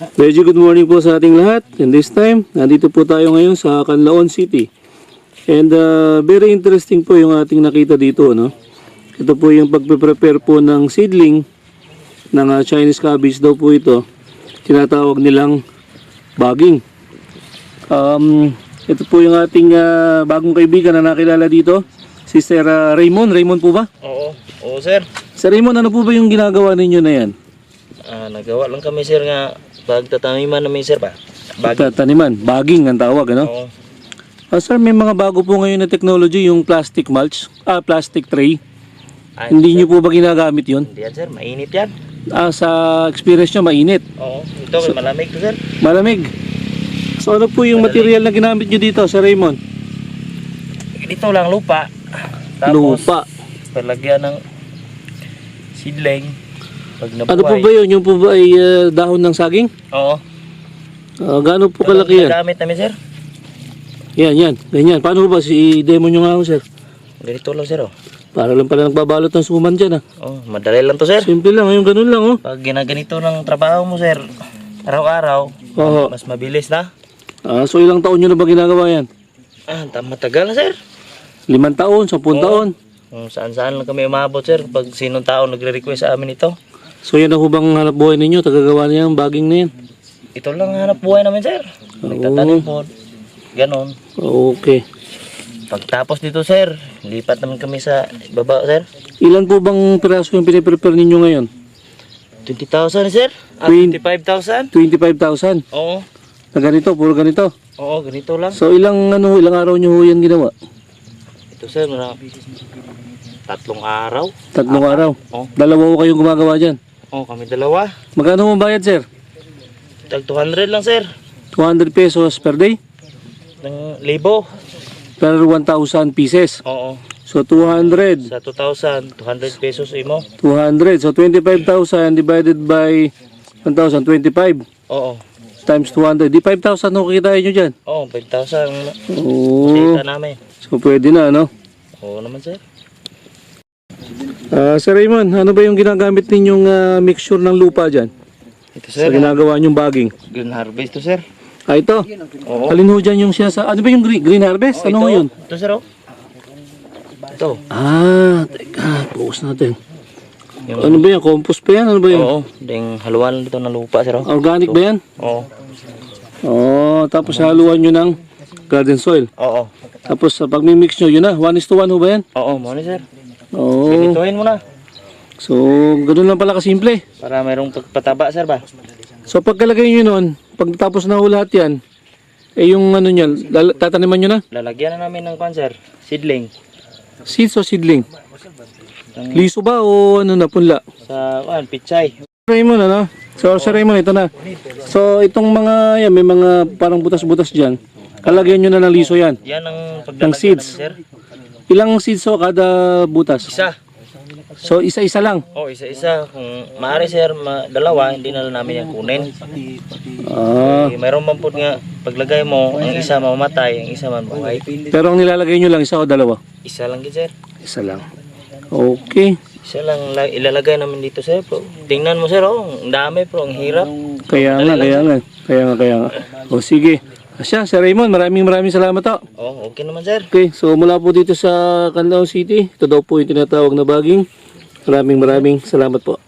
Medyo good morning po sa ating lahat. And this time, nandito po tayo ngayon sa Canlaon City. And very interesting po yung ating nakita dito, no? Ito po yung pagpe-prepare po ng seedling ng Chinese cabbage daw po ito. Tinatawag nilang bagging. Ito po yung ating bagong kaibigan na nakilala dito. Si Sir Raymond. Raymond po ba? Oo sir. Sir Raymond, ano po ba yung ginagawa ninyo na yan? Nagawa lang kami sir nga pagtataniman namin sir ba? Taniman, bagging ang tawag, ano? Oo. Sir, may mga bago po ngayon na technology, yung plastic mulch, plastic tray. Ay, Hindi sir. nyo po ba ginagamit yun? Hindi yan sir, mainit yan. Sa experience nyo, mainit. Oo. Ito malamig to sir. Malamig. So ano po yung material na ginamit nyo dito, Sir Raymond? Dito lang lupa. Tapos Lupa. palagyan ng seedling. Pag nabuhay. Ano po ba yun? Yung po ba ay dahon ng saging? Oo. Gaano po kalaki yan? Gamit namin sir. Yan. Ganyan. Paano ba? I-demo nyo nga ako, sir. Ganito lang sir oh. Para lang pala nagbabalot ng suman dyan, Oh, madali lang to sir. Simple lang. Yung ganun lang, Pag ginaganito ng trabaho mo sir, araw-araw, Oo. mas mabilis na. So ilang taon nyo na ba ginagawa yan? Matagal na sir. 5 taon, 10 taon? Kung saan-saan lang kami umabot sir, pag sinong tao nagre-request sa amin ito. So yan ako bang hanap buhay ninyo? Tagagawa niya ng bagging na yan? Ito lang hanap buhay namin sir. Nagtatanim po. Ganon. Okay. Pagtapos dito sir, lipat naman kami sa baba sir. Ilan po bang piraso yung piniprepare ninyo ngayon? 20,000 sir? 25,000? 25,000? Oo. Na ganito, puro ganito. Oo, ganito lang. So ilang araw nyo ho yan ginawa? Ito sir, 3 araw. 3 araw? Oo. Dalawa ho kayong gumagawa dyan? Oo, kami dalawa. Magkano mo bayad, sir? Tag 200 lang sir. 200 pesos per day? Ng libo. Per 1,000 pieces. Oo. So 200. Sa 2,000, 200 pesos imo. 200. So 25,000 divided by 1,000, 25 Oo. times 200. Di 5,000 ho kitain nyo dyan? Oo, 5,000 Oo. kita namin. So pwede na, no? Oo naman sir. Sir Raymond, ano ba yung ginagamit ninyong mixture ng lupa dyan? Ito Sa sir, ginagawa nyong bagging? green harvest to sir. Ito. Oo. Alin ho dyan yung siya sa... Ano ba yung green harvest? Ano ho ito, yun? Ito sir oh. Ito. Teka. Focus natin. Yung, Ano ba yan? Compost pa yan? Ano ba yan? Oo. Ding haluan dito ng lupa sir oh. Organic ba yan? Oo. Tapos haluan nyo ng garden soil. Oo. Tapos pag mix nyo, yun na. 1:1 ho ba yan? Oo, mo ni sir. Oo. Pinituhin mo na. So, ganun lang pala kasimple. Para mayroong pagpataba sir ba? So, pagkalagay nyo nun, pagtapos na ho lahat yan, yung ano nyo, tataniman nyo na? Lalagyan na namin ng sir. Seedling. Seeds o seedling? Liso ba o ano na, punla? Sa pichay. Raymond, ano? So, Sir Raymond, ito na. So, itong mga, yan, may mga parang butas-butas dyan. Kalagyan nyo na ng liso yan. Yan ang Ng paglalagyan seeds. namin, sir. Ilang seeds o kada butas? Isa. So, isa-isa lang. Isa-isa. Kung maaari sir, dalawa, hindi na lang namin yung kunin. Mayroon man po nga, paglagay mo, ang isa mamamatay, ang isa man buhay. Pero ang nilalagay nyo lang, isa o dalawa? Isa lang yun sir. Isa lang. Okay. Isa lang ilalagay namin dito sir. Bro. Tingnan mo sir, ang dami bro, ang hirap. Kaya nga. O sige. Asya, Sir Raymond, maraming salamat ho. Okay naman sir. Okay, so mula po dito sa Canlaon City, ito daw po yung tinatawag na bagging. Maraming salamat po.